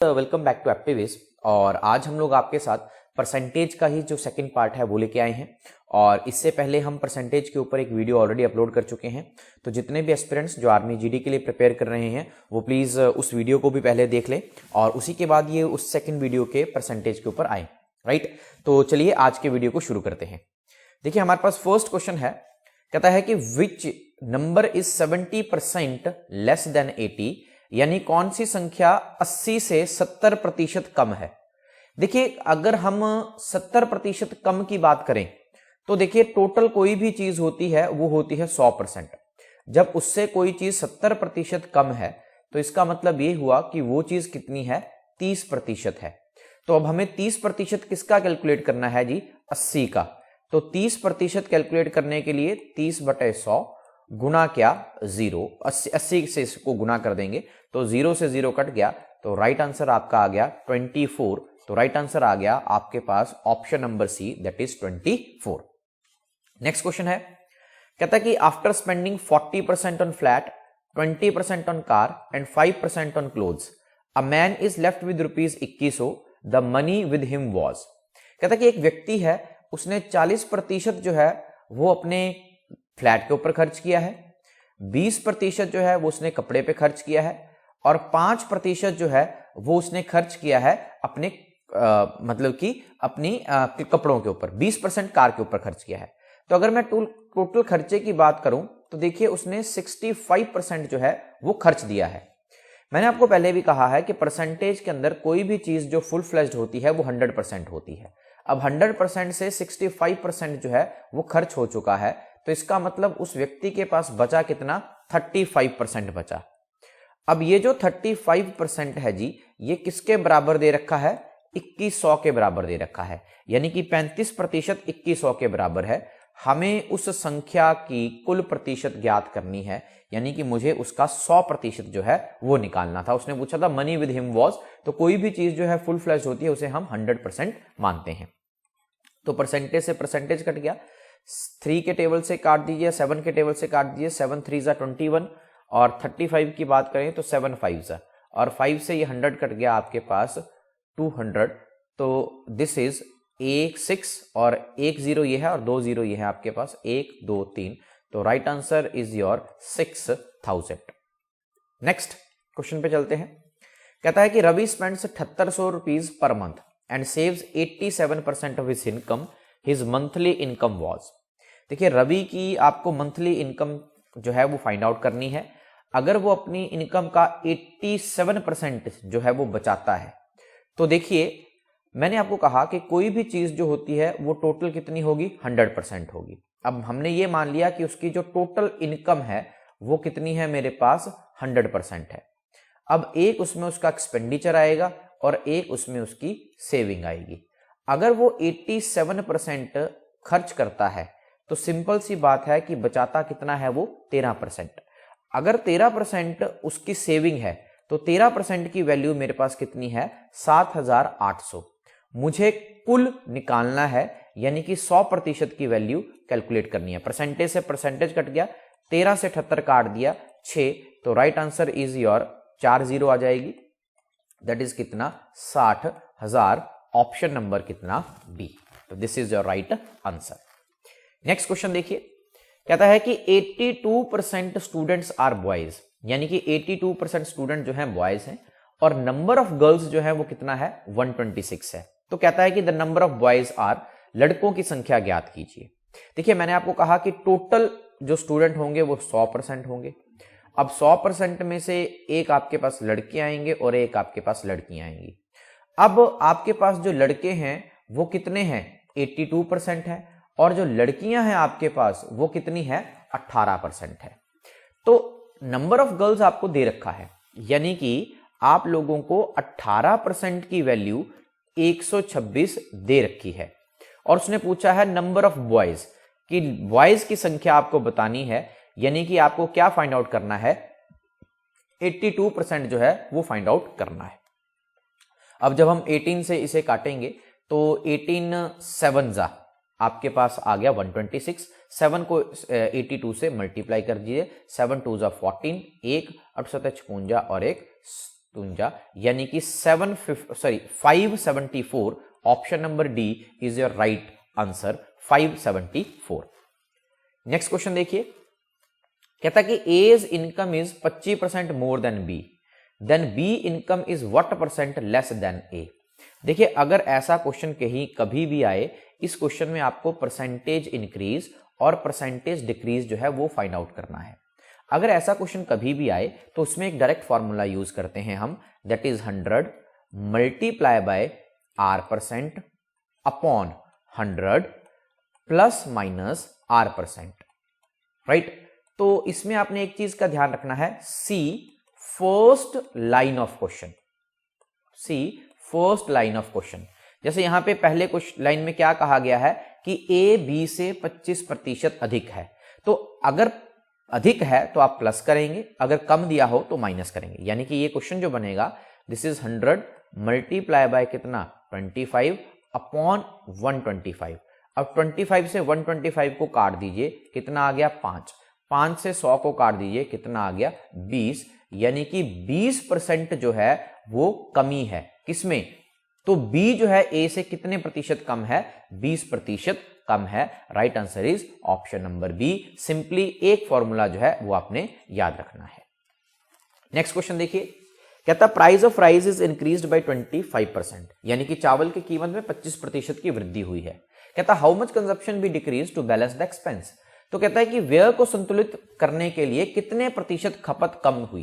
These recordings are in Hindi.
Welcome back to activist. और आज हम लोग आपके साथ परसेंटेज का ही जो सेकंड पार्ट है वो लेके आए हैं। और इससे पहले हम परसेंटेज के ऊपर एक वीडियो ऑलरेडी अपलोड कर चुके हैं। तो जितने भी एस्पिरेंट्स जो आर्मी जीडी के लिए प्रिपेयर कर रहे हैं वो प्लीज़ उस वीडियो को भी पहले देख लें और उसी के बाद ये उस सेकेंड वीडियो के परसेंटेज के ऊपर आए। राइट, तो चलिए आज के वीडियो को शुरू करते हैं। देखिए हमारे पास फर्स्ट क्वेश्चन है, कहता है कि which number is 70% less than 80, यानी कौन सी संख्या 80 से 70% कम है। देखिए अगर हम 70% कम की बात करें तो देखिए टोटल कोई भी चीज होती है वो होती है 100%। जब उससे कोई चीज 70% कम है तो इसका मतलब ये हुआ कि वो चीज कितनी है, 30% है। तो अब हमें 30% किसका कैलकुलेट करना है जी, 80 का। तो 30% कैलकुलेट करने के लिए 30/100 गुना क्या, 0। 80 से इसको गुना कर देंगे तो 0 से 0 कट गया तो राइट आंसर आपका आ गया 24। तो राइट आंसर आ गया आपके पास option number C, that is 24। Next question है, कहता है कि after spending 40% on flat, 20% on car and 5% on clothes, a man is left with ₹2100, the money with him was. कहता है कि एक व्यक्ति है, उसने 40% जो है वो अपने फ्लैट के ऊपर खर्च किया है, 20% जो है वो उसने कपड़े पे खर्च किया है और 5% जो है वो उसने खर्च किया है अपने मतलब कि अपनी कपड़ों के ऊपर, 20% कार के ऊपर खर्च किया है। तो अगर मैं टोटल खर्चे की बात करूं तो देखिए उसने 65% जो है वो खर्च दिया है। मैंने आपको पहले भी कहा है कि परसेंटेज के अंदर कोई भी चीज जो फुल फ्लेज्ड होती है वो 100% होती है। अब 100% से 65% जो है वो खर्च हो चुका है, तो इसका मतलब उस व्यक्ति के पास बचा कितना, 35% बचा। अब ये जो 35% है जी, ये किसके बराबर दे रखा है, 2100 के बराबर दे रखा है। यानी कि 35% 2100 के बराबर है। हमें उस संख्या की कुल प्रतिशत ज्ञात करनी है, यानी कि मुझे उसका 100% जो है वो निकालना था। उसने पूछा था मनी विद हिम वॉज, तो कोई भी चीज जो है फुल फ्लैश होती है उसे हम 100% मानते हैं। तो परसेंटेज से परसेंटेज कट गया, 3 के टेबल से काट दीजिए, 7 के टेबल से काट दीजिए, 7 3 जा 21 और 35 की बात करें तो 7 5 जा, और 5 से ये 100 कट गया आपके पास 200। तो दिस इज 6 और 1 0 ये है और 2 0 ये है आपके पास, 1 2 3। तो right answer is your 6000। Next question पे चलते हैं। कहता है कि Ravi spends 7800 rupees per month and saves 87% of his income, his monthly income was. देखिए रवि की आपको मंथली इनकम जो है वो फाइंड आउट करनी है। अगर वो अपनी इनकम का 87% जो है वो बचाता है तो देखिए मैंने आपको कहा कि कोई भी चीज जो होती है वो टोटल कितनी होगी, 100% होगी। अब हमने ये मान लिया कि उसकी जो टोटल इनकम है वो कितनी है, मेरे पास 100% है। अब एक उसमें उसका एक्सपेंडिचर आएगा और एक उसमें उसकी सेविंग आएगी। अगर वो 87% खर्च करता है तो सिंपल सी बात है कि बचाता कितना है, वो 13%। अगर 13% उसकी सेविंग है तो 13% की वैल्यू मेरे पास कितनी है, 7800। मुझे कुल निकालना है, यानी कि 100% की वैल्यू कैलकुलेट करनी है। परसेंटेज से परसेंटेज कट गया, 13 से 78 काट दिया 6। तो राइट आंसर इज योर 4 0 आ जाएगी, दैट इज कितना, 60,000। ऑप्शन नंबर कितना, बी। तो this is your right answer. Next question देखिए, कहता है कि 82% स्टूडेंट्स आर बॉयज, यानी कि 82% स्टूडेंट जो हैं बॉयज हैं और नंबर ऑफ गर्ल्स जो है वो कितना है, 126 है। तो कहता है कि the number of boys are, लड़कों की संख्या ज्ञात कीजिए। देखिए मैंने आपको कहा कि टोटल जो स्टूडेंट होंगे वो 100% होंगे। अब 100% में से एक आपके पास लड़के आएंगे और एक आपके पास लड़कियां आएंगी। अब आपके पास जो लड़के हैं वो कितने हैं, 82% है, और जो लड़कियां हैं आपके पास वो कितनी है, 18% है। तो नंबर ऑफ गर्ल्स आपको दे रखा है, यानी कि आप लोगों को 18% की वैल्यू 126 दे रखी है। और उसने पूछा है नंबर ऑफ बॉयज, कि बॉयज की संख्या आपको बतानी है, यानी कि आपको क्या फाइंड आउट करना है, 82% जो है वो फाइंड आउट करना है। अब जब हम 18 से इसे काटेंगे तो 18 7 जा आपके पास आ गया 126। 7 को 82 से मल्टीप्लाई कर दीजिए, 7 2 जा 14, 1 8 7 56 और 1 यानी कि 574। Option number D is your right answer, 574। Next question देखिए, कहता कि A's income is 25% more than B, then B income is what percent less than A. देखिए अगर ऐसा क्वेश्चन कभी भी आए, इस क्वेश्चन में आपको परसेंटेज इंक्रीज और परसेंटेज डिक्रीज जो है वो फाइंड आउट करना है। अगर ऐसा क्वेश्चन कभी भी आए तो उसमें एक डायरेक्ट फॉर्मूला यूज करते हैं हम, that is 100 multiply by R% upon 100 plus minus R%, right. तो इसमें आपने एक चीज का ध्यान रखना है, see first line of question, see first line of question. जैसे यहां पे पहले कुछ लाइन में क्या कहा गया है कि ए बी से 25% अधिक है, तो अगर अधिक है तो आप प्लस करेंगे, अगर कम दिया हो तो माइनस करेंगे। यानी कि ये क्वेश्चन जो बनेगा, दिस इज 100 मल्टीप्लाई बाय कितना 25 अपॉन 125। अब 25 से 125 को काट दीजिए, कितना आ गया 5, 5 से 100 को काट दीजिए, कितना आ गया 20। यानी कि 20% जो है वो कमी है किसमें, तो बी जो है ए से कितने प्रतिशत कम है, 20% कम है। Right answer is option number B. Simply एक फॉर्मूला जो है वो आपने याद रखना है। नेक्स्ट क्वेश्चन देखिए, कहता price of rice is increased by 25%, यानी कि चावल की कीमत में 25% की वृद्धि हुई है। कहता how much consumption be decrease to balance the expense, तो कहता है कि व्यय को संतुलित करने के लिए कितने प्रतिशत खपत कम हुई।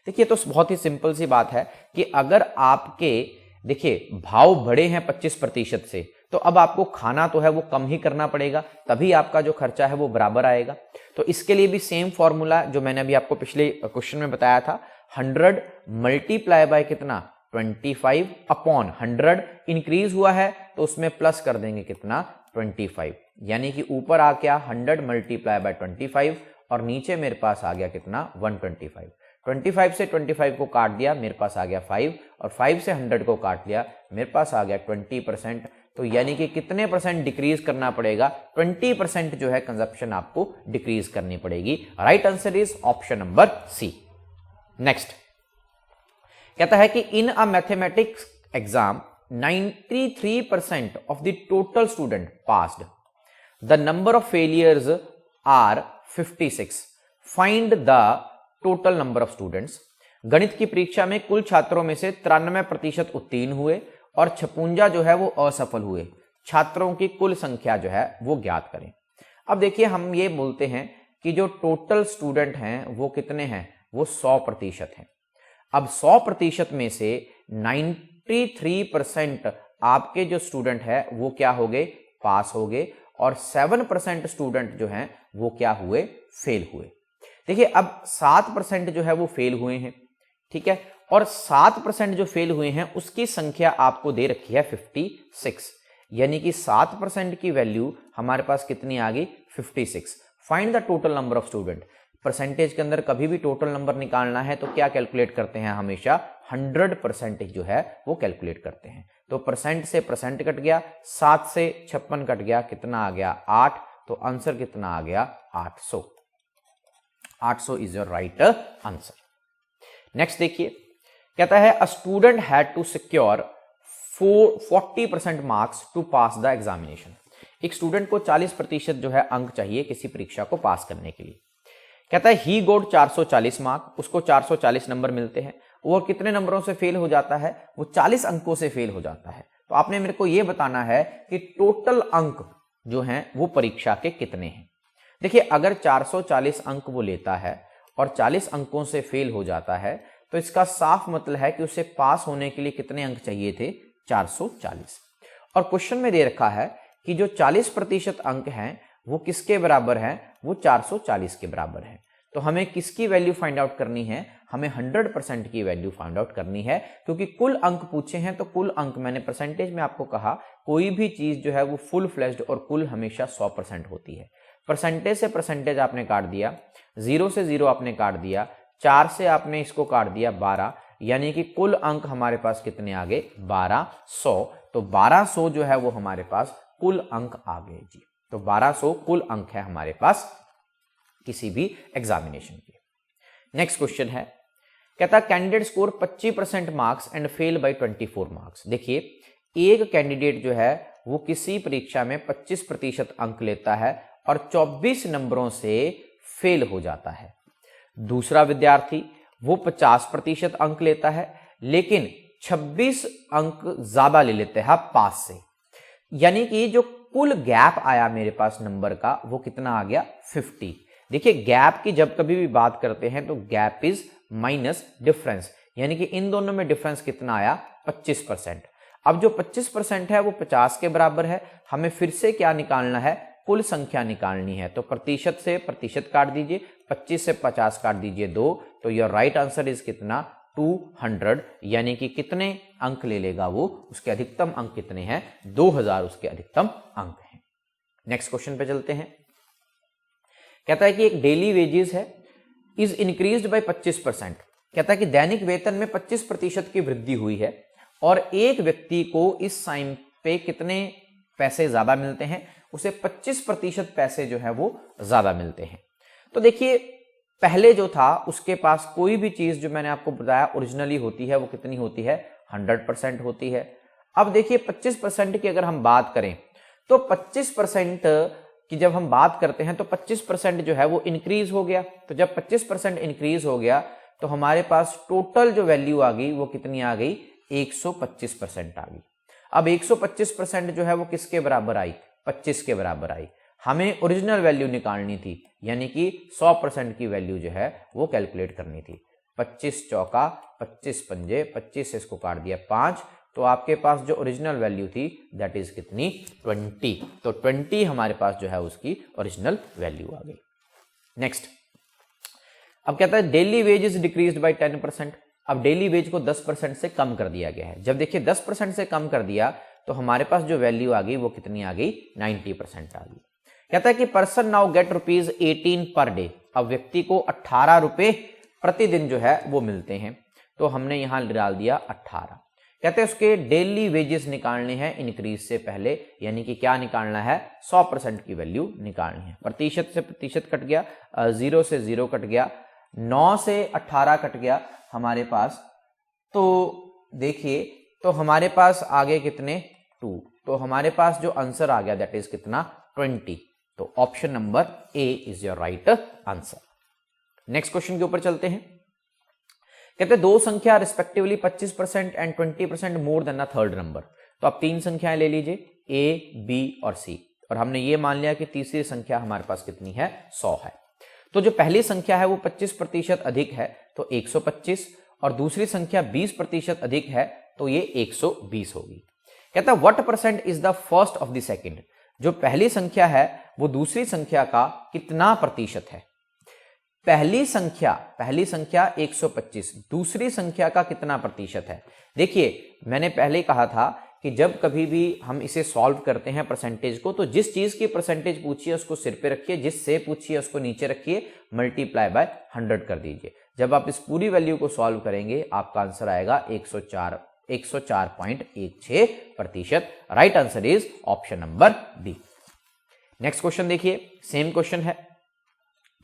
देखिए तो बहुत ही सिंपल सी बात है कि अगर आपके देखिए भाव बढ़े हैं 25% से, तो अब आपको खाना तो है वो कम ही करना पड़ेगा, तभी आपका जो खर्चा है वो बराबर आएगा। तो इसके लिए भी सेम फॉर्मूला जो मैंने अभी आपको पिछले क्वेश्चन में बताया था, 100 मल्टीप्लाई बाय कितना 25 अपॉन 100, इंक्रीज हुआ है तो उसमें प्लस कर देंगे कितना 25, यानी कि ऊपर आ गया 100 मल्टीप्लाई बाय 25 और नीचे मेरे पास आ गया कितना 125। 25 से 25 को काट दिया, मेरे पास आ गया 5 और 5 से 100 को काट लिया, मेरे पास आ गया 20%। तो यानी कि कितने परसेंट डिक्रीज करना पड़ेगा, 20% जो है कंजप्शन आपको डिक्रीज करनी पड़ेगी। Right answer is option number C. Next कहता है कि in a mathematics exam 93% of the total student passed, the number of failures are 56, find the total number of students. गणित की परीक्षा में कुल छात्रों में से 93% उत्तीर्ण हुए और 56 जो है वो असफल हुए। छात्रों की कुल संख्या जो है वो ज्ञात करें। अब देखिए हम ये बोलते हैं कि जो टोटल स्टूडेंट हैं वो कितने हैं, वो 100% हैं। अब 100% में से 93% आपके जो स्टूडेंट है वो क्या हो गए, पास हो गए, और 7% स्टूडेंट जो हैं वो क्या हुए, फेल हुए। देखिए अब 7% जो है वो फेल हुए हैं, ठीक है, और 7% जो फेल हुए हैं उसकी संख्या आपको दे रखी है 56, यानी कि 7% की वैल्यू हमारे पास कितनी आ गई 56। Find the total number of student. Percentage के अंदर कभी भी टोटल नंबर निकालना है तो क्या कैलकुलेट करते हैं, हमेशा 100% जो है वो कैलकुलेट करते हैं। तो परसेंट से परसेंट कट गया, 7 से 56 कट गया, कितना आ गया 8, तो आंसर कितना आ गया 800। 800 is your right answer. Next देखिए, कहता है a student had to secure 40% marks to pass the examination. एक स्टूडेंट को 40% जो है अंक चाहिए किसी परीक्षा को पास करने के लिए। कहता है ही गोट 440 मार्क, उसको 440 नंबर मिलते हैं। वो कितने नंबरों से फेल हो जाता है, वो 40 अंकों से फेल हो जाता है। तो आपने मेरे को यह बताना है कि टोटल अंक जो हैं वो परीक्षा के कितने हैं। देखिए अगर 440 अंक वो लेता है और 40 अंकों से फेल हो जाता है तो इसका साफ मतलब है कि उसे पास होने के लिए कितने अंक चाहिए थे, 440। और क्वेश्चन में दे रखा है कि जो 40% अंक हैं वो किसके बराबर हैं, वो 440 के बराबर हैं। तो हमें किसकी वैल्यू फाइंड आउट करनी है, हमें 100% की वैल्यू फाइंड आउट करनी है, क्योंकि कुल अंक पूछे हैं। तो कुल अंक मैंने परसेंटेज में आपको कहा, कोई भी चीज जो है वो फुल फ्लेज्ड और कुल हमेशा 100% होती है। परसेंटेज से परसेंटेज आपने काट दिया, 0 से 0 आपने काट दिया, 4 से आपने इसको काट दिया 12, यानी कि कुल अंक हमारे पास कितने आ गए 1200। तो 1200 जो है वो हमारे पास कुल अंक आ गए जी। तो 1200 कुल अंक है हमारे पास किसी भी एग्जामिनेशन के। नेक्स्ट क्वेश्चन है, कहता है candidate score 25% marks and fail by 24 marks. देखिए, एक कैंडिडेट जो है वो किसी परीक्षा में 25% अंक लेता है और 24 नंबरों से फेल हो जाता है। दूसरा विद्यार्थी वो 50% अंक लेता है लेकिन 26 अंक ज्यादा ले लेते हैं पास से, यानी कि जो कुल गैप आया मेरे पास नंबर का वो कितना आ गया 50। देखिए, गैप की जब कभी भी बात करते हैं तो गैप इज माइनस डिफरेंस, यानी कि इन दोनों में डिफरेंस कितना आया 25%। अब जो 25% है वो 50 के बराबर है, हमें फिर से क्या निकालना है, कुल संख्या निकालनी है। तो प्रतिशत से प्रतिशत काट दीजिए, 25 से 50 काट दीजिए 2, तो योर राइट आंसर इज कितना 200, यानी कि कितने अंक ले लेगा वो, उसके अधिकतम अंक कितने हैं 2000 उसके अधिकतम अंक हैं। नेक्स्ट क्वेश्चन पे चलते हैं। कहता है कि एक डेली वेजेस है इज इंक्रीज्ड बाय 25%। कहता है कि दैनिक वेतन में 25% की वृद्धि हुई है और एक व्यक्ति को इस टाइम पे कितने पैसे ज्यादा मिलते हैं, उसे 25% पैसे जो है वो ज्यादा मिलते हैं। तो देखिए, पहले जो था उसके पास कोई भी चीज जो मैंने आपको बताया ओरिजिनली होती है वो कितनी होती है 100% होती है। अब देखिए 25% की अगर हम बात करें तो 25% की जब हम बात करते हैं तो 25% जो है वो इंक्रीज हो गया। तो जब 25% इंक्रीज हो गया तो हमारे पास टोटल जो वैल्यू आ गई वो कितनी आ गई 125% आ गई। अब 125% जो है वो किसके बराबर आई 25 के बराबर आई। हमें ओरिजिनल वैल्यू निकालनी थी, यानी कि 100% की वैल्यू जो है वो कैलकुलेट करनी थी। 25 चौका 25 पंजे 25 से इसको काट दिया 5, तो आपके पास जो ओरिजिनल वैल्यू थी दैट इज कितनी 20। तो 20 हमारे पास जो है उसकी ओरिजिनल वैल्यू आ गई। नेक्स्ट, अब कहता है daily veg is decreased bye 10%। अब डेली वेज को 10% से कम कर दिया गया है। जब देखिए 10% से कम कर दिया तो हमारे पास जो वैल्यू आ गई वो कितनी आ गई 90% आ गई। कहता है कि person now get ₹18 per day. अब व्यक्ति को 18 रुपए प्रतिदिन जो है वो मिलते हैं, तो हमने यहां डाल दिया 18। कहते हैं उसके डेली वेजेस निकालने हैं इंक्रीज से पहले, यानी कि क्या निकालना है 100% की वैल्यू निकालनी है। प्रतिशत से प्रतिशत कट गया, 0 से 0 कट गया, 9 से 18 कट गया हमारे पास। तो देखिए, तो हमारे पास आगे कितने 2, तो हमारे पास जो आंसर आ गया दैट इज कितना 20। तो option number A is your right answer. Next question के ऊपर चलते हैं। कहते हैं दो संख्या respectively 25% and 20% more than a third number. तो आप तीन संख्याएं ले लीजिए ए, बी और सी, और हमने ये मान लिया कि तीसरी संख्या हमारे पास कितनी है 100 है। तो जो पहली संख्या है वो 25% अधिक है तो 125, और दूसरी संख्या 20% अधिक है तो ये 120 होगी। कहता है what percent is the first of the second. जो पहली संख्या है वो दूसरी संख्या का कितना प्रतिशत है। पहली संख्या 125, दूसरी संख्या का कितना प्रतिशत है। देखिए, मैंने पहले कहा था कि जब कभी भी हम इसे सॉल्व करते हैं परसेंटेज को, तो जिस चीज की परसेंटेज पूछिए उसको सिर पे रखिए, जिससे पूछिए उसको नीचे रखिए, मल्टीप्लाई बाय 100 कर दीजिए। जब आप इस पूरी वैल्यू को सॉल्व करेंगे आपका आंसर आएगा 104.16%। Right answer is option number B. Next question देखिए, सेम क्वेश्चन है,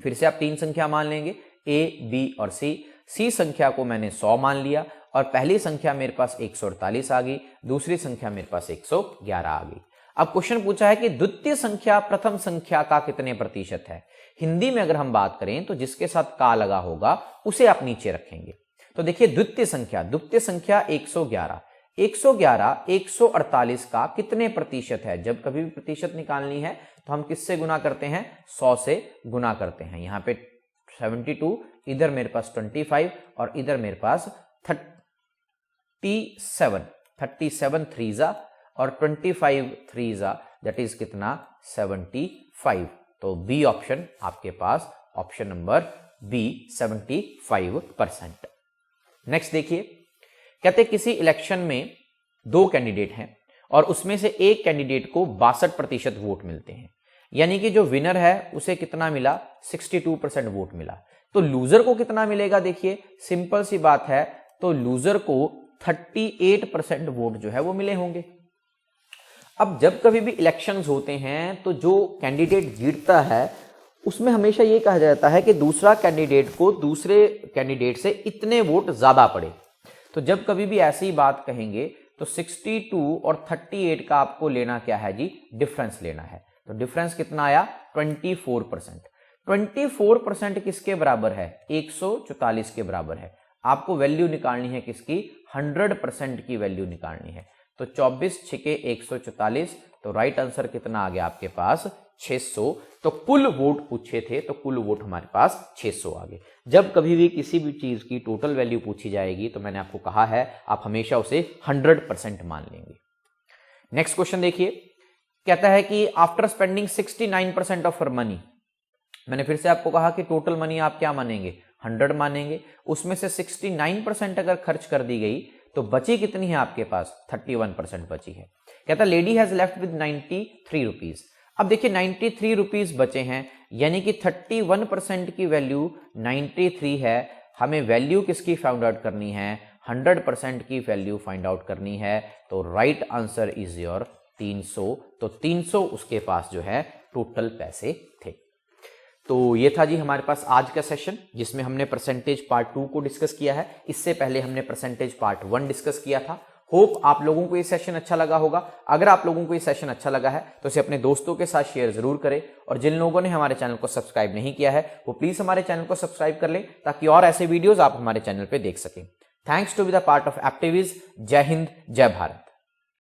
फिर से आप तीन संख्या मान लेंगे ए, बी और सी। सी संख्या को मैंने 100 मान लिया और पहली संख्या मेरे पास 148 आ गई, दूसरी संख्या मेरे पास 111 आ गई। अब क्वेश्चन पूछा है कि द्वितीय संख्या प्रथम संख्या का कितने प्रतिशत है। हिंदी में अगर हम बात करें तो जिसके साथ का लगा होगा उसे आप नीचे रखेंगे। तो देखिए द्वितीय संख्या 111, 148 का कितने प्रतिशत है। जब कभी भी प्रतिशत निकालनी है तो हम किससे गुना करते हैं 100 से गुना करते हैं। यहाँ पे 72, इधर मेरे पास 25 और इधर मेरे पास 37 थ्रीजा और 25 थ्रीजा, दैट इज कितना 75। तो बी ऑप्शन आपके पास, ऑप्शन नंबर बी 75%। नेक्स्ट देखिए, कहते किसी इलेक्शन में दो कैंडिडेट हैं और उसमें से एक कैंडिडेट को 62% वोट मिलते हैं, यानी कि जो विनर है उसे कितना मिला 62% वोट मिला। तो लूजर को कितना मिलेगा। देखिए सिंपल सी बात है, तो लूजर को 38% वोट जो है वो मिले होंगे। अब जब कभी भी इलेक्शंस होते हैं तो जो कैंडिडेट जीतता है उसमें हमेशा ये कहा जाता है कि दूसरा कैंडिडेट को दूसरे कैंडिडेट से इतने वोट ज्यादा पड़े। तो जब कभी भी ऐसी बात कहेंगे तो 62 और 38 का आपको लेना क्या है जी, डिफरेंस लेना है। तो डिफरेंस कितना आया, 24%। 24% किसके बराबर है, 144 के बराबर है। आपको वैल्यू निकालनी है किसकी, 100% की वैल्यू निकालनी है। तो 24 छिके 144, तो राइट आंसर कितना आ गया आपके पास, 600। तो कुल वोट पूछे थे तो कुल वोट हमारे पास 600 आ गए। जब कभी भी किसी भी चीज की टोटल वैल्यू पूछी जाएगी तो मैंने आपको कहा है आप हमेशा उसे 100% मान लेंगे। नेक्स्ट क्वेश्चन देखिए, कहता है कि आफ्टर स्पेंडिंग 69% ऑफ मनी, मैंने फिर से आपको कहा कि टोटल मनी आप क्या मानेंगे, 100 मानेंगे। उसमें से 69% अगर खर्च कर दी गई तो बची कितनी है आपके पास, 31% बची है। कहता lady has left with 93 rupees. अब देखिए 93 रुपीज बचे हैं, यानी कि 31% की वैल्यू 93 है। हमें वैल्यू किसकी फाइंड आउट करनी है, 100% की वैल्यू फाइंड आउट करनी है। तो राइट आंसर इज योर 300। तो 300 उसके पास जो है टोटल पैसे थे। तो ये था जी हमारे पास आज का सेशन, जिसमें हमने परसेंटेज पार्ट 2 को डिस्कस किया है। इससे पहले हमने परसेंटेज पार्ट 1 डिस्कस किया था। होप आप लोगों को ये सेशन अच्छा लगा होगा। अगर आप लोगों को ये सेशन अच्छा लगा है तो इसे अपने दोस्तों के साथ शेयर जरूर करें, और जिन लोगों ने हमारे चैनल को सब्सक्राइब नहीं किया है वो प्लीज हमारे चैनल को सब्सक्राइब कर लें, ताकि और ऐसे वीडियोस आप हमारे चैनल पे देख सकें। Thanks to be the part of एप्टिविज। जय हिंद, जय भारत।